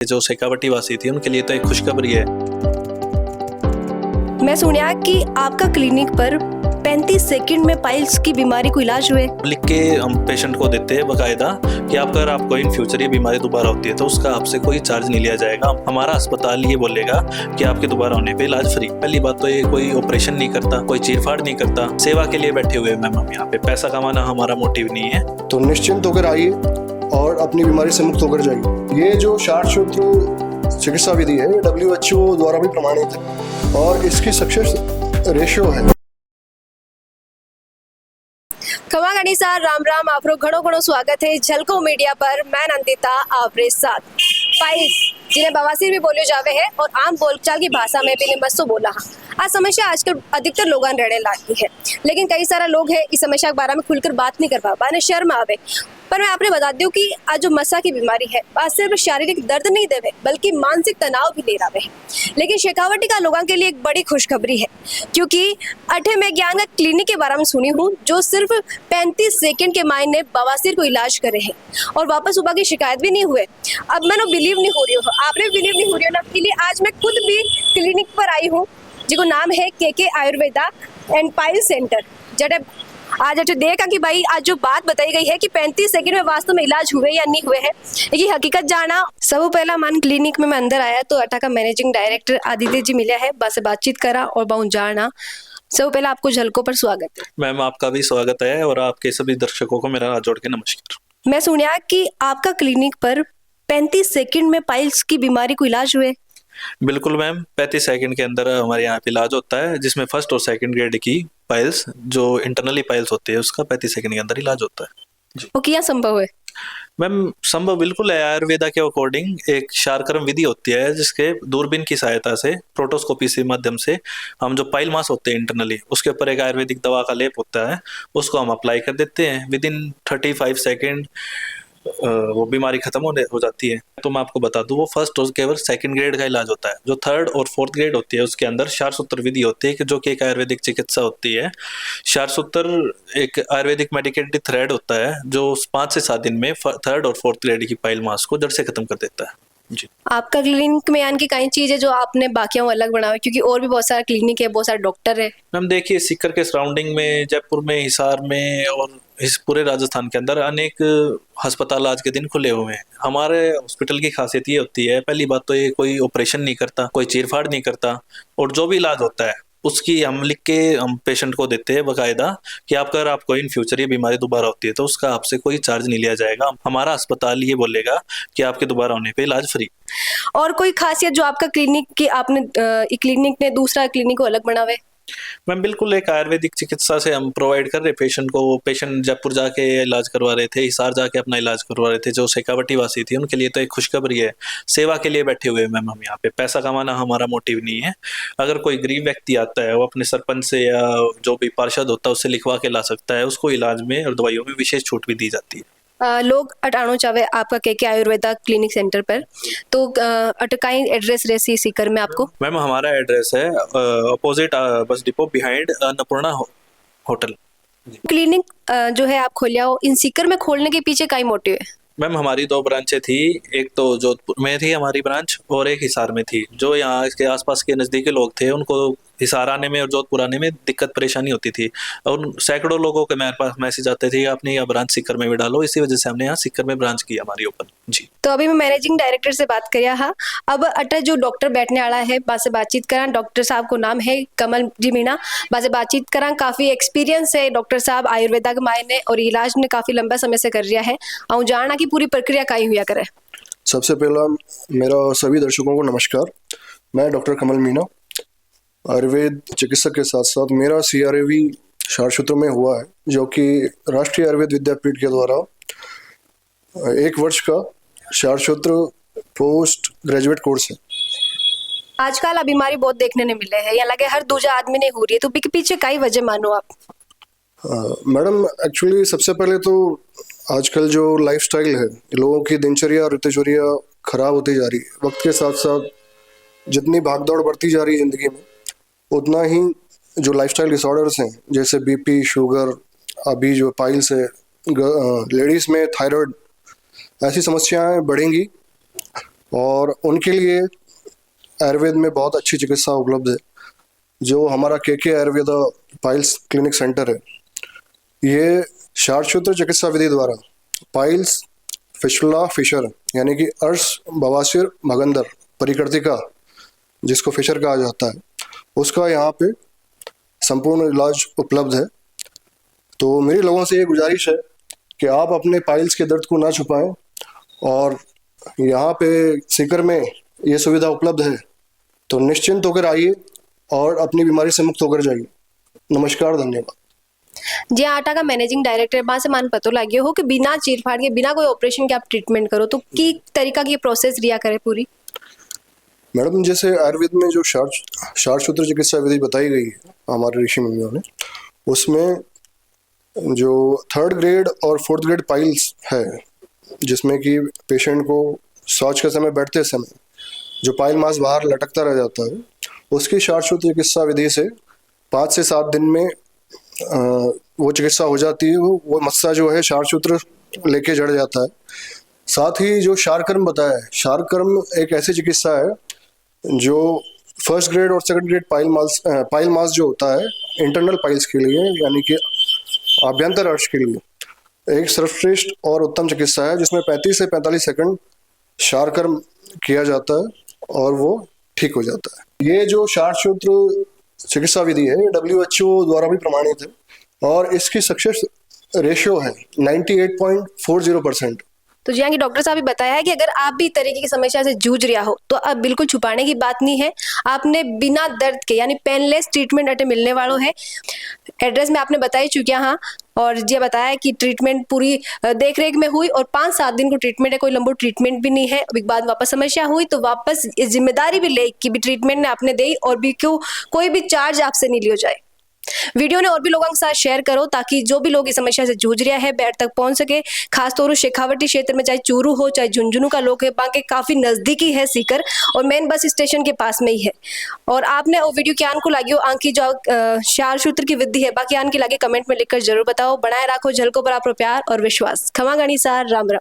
जो शेखावटी वासी थी उनके लिए तो एक खुशखबरी है। मैं सुना कि आपका क्लिनिक पर 35 सेकंड में पाइल्स की बीमारी को इलाज हुए। लिख के हम पेशेंट को देते हैं बाकायदा कि अगर आपको इन फ्यूचर ये बीमारी दोबारा होती है तो उसका आपसे कोई चार्ज नहीं लिया जाएगा। हमारा अस्पताल ये बोलेगा कि आपके दोबारा होने पे इलाज फ्री। पहली बात तो ये कोई ऑपरेशन नहीं करता, कोई चीरफाड़ नहीं करता, सेवा के लिए बैठे हुए मैम हम यहाँ पे। पैसा कमाना हमारा मोटिव नहीं है। तो निश्चिंत होकर आइए और अपनी बीमारी से मुक्त होकर जाइए। ये जो शार्ट चिकित्सा विधि है WHO द्वारा भी प्रमाणित है और इसकी सक्सेस रेशियो है। खमा गणिसा राम राम, आपरो घणो घणो स्वागत है झलको मीडिया पर। मैं नंदिता आपरे साथ। पाइल्स जिन्हें बवासीर भी बोलियो जावे है और आम बोलचाल की भाषा में भी मस्सो बोला। आ समस्या आजकल अधिकतर लोगों रहने लगी है, लेकिन कई सारा लोग है इस समस्या के बारे में खुलकर बात नहीं कर पा पाने, शर्म आवे। पर मैं आपने बता दूं कि आज जो मसा की बीमारी है आज सिर्फ शारीरिक दर्द नहीं देवे बल्कि मानसिक तनाव भी ले रहा है। लेकिन शेखावटी का लोगों के लिए एक बड़ी खुशखबरी है, क्योंकि अठे मैं ज्ञान का क्लिनिक के बारे में सुनी हूँ जो सिर्फ 35 सेकंड के मायने बवासीर को इलाज करे हैं और वापस सुबह की शिकायत भी नहीं हुए। अब मैंने बिलीव नहीं हो रही हो, आपने बिलीव नहीं हो रही हो ना, इसलिए आज मैं खुद भी क्लिनिक पर आई हूँ जिसको नाम है के आयुर्वेदा एंड पाइल सेंटर। जब आज अच्छा देखा कि भाई आज जो बात बताई गई है कि 35 सेकंड में वास्तव में इलाज हुए या नहीं हुए हैं, ये हकीकत जाना। सब पहला मान क्लिनिक में मैं अंदर आया तो अटा का मैनेजिंग डायरेक्टर आदित्य जी मिले हैं, बस बातचीत करा और बहुत जाना। सब पहला आपको झलकों पर स्वागत है। मैम आपका भी स्वागत है और आपके सभी दर्शकों को मेरा हाथ जोड़ के नमस्कार। मैं सुना कि आपका क्लिनिक पर 35 सेकंड में पाइल्स की बीमारी को इलाज हुए। बिल्कुल मैम, 35 सेकंड के अंदर हमारे यहाँ पे इलाज होता है, जिसमें फर्स्ट और सेकंड ग्रेड की पाइल्स जो इंटरनली पाइल्स होती है उसका 35 सेकंड के अंदर इलाज होता है जी। वो क्या संभव है? मैम संभव बिल्कुल है। आयुर्वेदा के अकॉर्डिंग एक शारकर्म विधि होती है जिसके दूरबीन की सहायता से, प्रोटोस्कोपी से माध्यम से हम जो पाइल मास होते हैं इंटरनली उसके ऊपर एक आयुर्वेदिक दवा का लेप होता है, उसको हम अप्लाई कर देते हैं। विद इन 35 सेकेंड वो बीमारी खत्म हो जाती है। तो मैं आपको बता दूं वो फर्स्ट और केवल सेकंड ग्रेड का इलाज होता है। जो थर्ड और फोर्थ ग्रेड होती है उसके अंदर शारसूत्र विधि होती है कि जो कि एक आयुर्वेदिक चिकित्सा होती है। शारसूत्र एक आयुर्वेदिक मेडिकेटेड थ्रेड होता है जो 5 से 7 दिन में थर्ड और फोर्थ ग्रेड की पाइल मास को जड़ से खत्म कर देता है जी। आपका क्लिनिक में यानी कि कई चीज है जो आपने बाकियों अलग बनाया, क्योंकि और भी बहुत सारा क्लिनिक है, बहुत सारे डॉक्टर है। मैम देखिए, सीकर के सराउंडिंग में, जयपुर में, हिसार में और इस पूरे राजस्थान के अंदर अनेक अस्पताल आज के दिन खुले हुए हैं। हमारे हॉस्पिटल की खासियत ये होती है, पहली बात तो ये कोई ऑपरेशन नहीं करता, कोई चीरफाड़ नहीं करता, और जो भी इलाज होता है उसकी हम लिख के हम पेशेंट को देते हैं बाकायदा कि अगर आपको इन फ्यूचर ये बीमारी दोबारा होती है तो उसका आपसे कोई चार्ज नहीं लिया जाएगा। हमारा अस्पताल ये बोलेगा कि आपके दोबारा होने पे इलाज फ्री। और कोई खासियत जो आपका क्लिनिक की आपने क्लिनिक ने दूसरा क्लिनिक को अलग बनावे? मैम बिल्कुल, एक आयुर्वेदिक चिकित्सा से हम प्रोवाइड कर रहे पेशेंट को। पेशेंट जयपुर जाके इलाज करवा रहे थे, हिसार जाके अपना इलाज करवा रहे थे, जो शेखावटी वासी थी उनके लिए तो एक खुशखबरी है। सेवा के लिए बैठे हुए मैम हम यहाँ पे। पैसा कमाना हमारा मोटिव नहीं है। अगर कोई गरीब व्यक्ति आता है वो अपने सरपंच से या जो भी पार्षद होता है उससे लिखवा के ला सकता है, उसको इलाज में और दवाइयों में विशेष छूट भी दी जाती है। लोग अटाणो चाहे आपका के आयुर्वेदा क्लिनिक सेंटर पर, तो अटकाई एड्रेस रहती सीकर में आपको? मैम हमारा एड्रेस है opposite bus depot behind Annapurna hotel. Clinic जो है आप खोलिया हो, इन सीकर में खोलने के पीछे का मोटिव है? मैम हमारी 2 ब्रांचें थी, एक तो जोधपुर में थी हमारी ब्रांच और एक हिसार में थी। जो यहाँ इसके आसपास के नज़दीकी लोग थे उनको हिसार आने में और जोधपुर आने में दिक्कत परेशानी होती थी, और सैकड़ों लोगों के मेरे पास मैसेज आते थे आपने यह ब्रांच सीकर में भी डालो। इसी वजह से हमने यहाँ सीकर में ब्रांच की हमारी ओपन जी। तो अभी मैं मैनेजिंग डायरेक्टर से बात करिया हा। अब अटर जो डॉक्टर बैठने वाला है बात से बातचीत करा। डॉक्टर साहब को नाम है कमल जी मीणा, बात से बातचीत करा। काफी एक्सपीरियंस है डॉक्टर साहब आयुर्वेदा के मायने और इलाज ने काफी लंबा समय से कर रिया है और जाना की पूरी प्रक्रिया काई हुआ करे। सबसे पहला मेरा सभी दर्शकों को नमस्कार। मैं डॉक्टर कमल मीणा, आयुर्वेद चिकित्सक के साथ साथ मेरा CRAV शारसूत्र में हुआ है, जो कि राष्ट्रीय आयुर्वेद विद्यापीठ के द्वारा 1 वर्ष का शारसूत्र पोस्ट ग्रेजुएट कोर्स है। आजकल बीमारी बहुत देखने ने मिले हैं, यहाँ लगे हर दूसरा आदमी ने हो रही है, तो पीछे कई वजह मानो आप? मैडम एक्चुअली सबसे पहले तो आजकल जो लाइफस्टाइल है, लोगों की दिनचर्या और ऋतुचर्या खराब होती जा रही है। वक्त के साथ साथ जितनी भागदौड़ बढ़ती जा रही है जिंदगी में, उतना ही जो लाइफस्टाइल डिसऑर्डर्स हैं जैसे BP, शुगर, अभी जो पाइल्स है, लेडीज में थायराइड, ऐसी समस्याएं बढ़ेंगी। और उनके लिए आयुर्वेद में बहुत अच्छी चिकित्सा उपलब्ध है। जो हमारा के आयुर्वेदा पाइल्स क्लिनिक सेंटर है, ये शारसूत्र चिकित्सा विधि द्वारा पाइल्स, फिशुला, फिशर यानी कि अर्श, बवासीर, मगंदर, परिकृतिका जिसको फिशर कहा जाता है, उसका यहाँ पे संपूर्ण इलाज उपलब्ध है। तो मेरी लोगों से ये गुजारिश है कि आप अपने पाइल्स के दर्द को ना छुपाएं और यहाँ पे सीकर में ये सुविधा उपलब्ध है, तो निश्चिंत होकर आइए और अपनी बीमारी से मुक्त होकर जाइए। नमस्कार, धन्यवाद। जी आटा का मैनेजिंग डायरेक्टर वहां से मान पतो लाग्यो हो कि बिना चीरफाड़ के, बिना कोई ऑपरेशन के आप ट्रीटमेंट करो, तो की तरीका की प्रोसेस रिया करे पूरी? मैडम, जैसे आयुर्वेद में जो शारसूत्र चिकित्सा विधि बताई गई है हमारे ऋषि मुनियों ने, उसमें जो 3rd ग्रेड और 4th ग्रेड पाइल्स है, जिसमें कि पेशेंट को शौच के समय, बैठते समय जो पाइल मास बाहर लटकता रह जाता है, उसकी शारसूत्र चिकित्सा विधि से 5 से 7 दिन में वो चिकित्सा हो जाती है। वो मस्सा जो है शारसूत्र लेके जड़ जाता है। साथ ही जो शारकर्म बताया है, शारकर्म एक ऐसी चिकित्सा है जो 1st ग्रेड और 2nd ग्रेड पाइल मास जो होता है इंटरनल पाइल्स के लिए, यानी कि आभ्यंतर अर्श के लिए एक सर्वश्रेष्ठ और उत्तम चिकित्सा है, जिसमें 35 से 45 सेकंड शारकर्म किया जाता है और वो ठीक हो जाता है। ये जो शारसूत्र चिकित्सा विधि है, ये WHO द्वारा भी प्रमाणित है और इसकी सक्सेस रेशियो है 98.40%। तो जी हाँ, कि डॉक्टर साहब भी बताया है कि अगर आप भी तरीके की समस्या से जूझ रहा हो तो अब बिल्कुल छुपाने की बात नहीं है, आपने बिना दर्द के यानी पेनलेस ट्रीटमेंट अटे मिलने वालों है। एड्रेस में आपने बता ही चुकिया हाँ, और ये बताया कि ट्रीटमेंट पूरी देख रेख में हुई और 5-7 दिन को ट्रीटमेंट है, कोई लंबो ट्रीटमेंट भी नहीं है। एक बाद वापस समस्या हुई तो वापस जिम्मेदारी भी ले कि भी ट्रीटमेंट ने आपने दी और भी क्यों कोई भी चार्ज आपसे नहीं लियो जाए। वीडियो ने और भी लोगों के साथ शेयर करो ताकि जो भी लोग इस समस्या से जूझ रहा है बेड तक पहुंच सके। खासतौर शेखावटी क्षेत्र में, चाहे चूरू हो चाहे झुंझुनू का लोग है, बाकी काफी नजदीकी है सीकर और मेन बस स्टेशन के पास में ही है। और आपने वो वीडियो क्या को लगी हो, आंकी जो शारसूत्र की विधि है, बाकी आन की लगे कमेंट में लिखकर जरूर बताओ। बनाए रखो झलको पर आपको प्यार और विश्वास। खमा गणी सार, राम राम।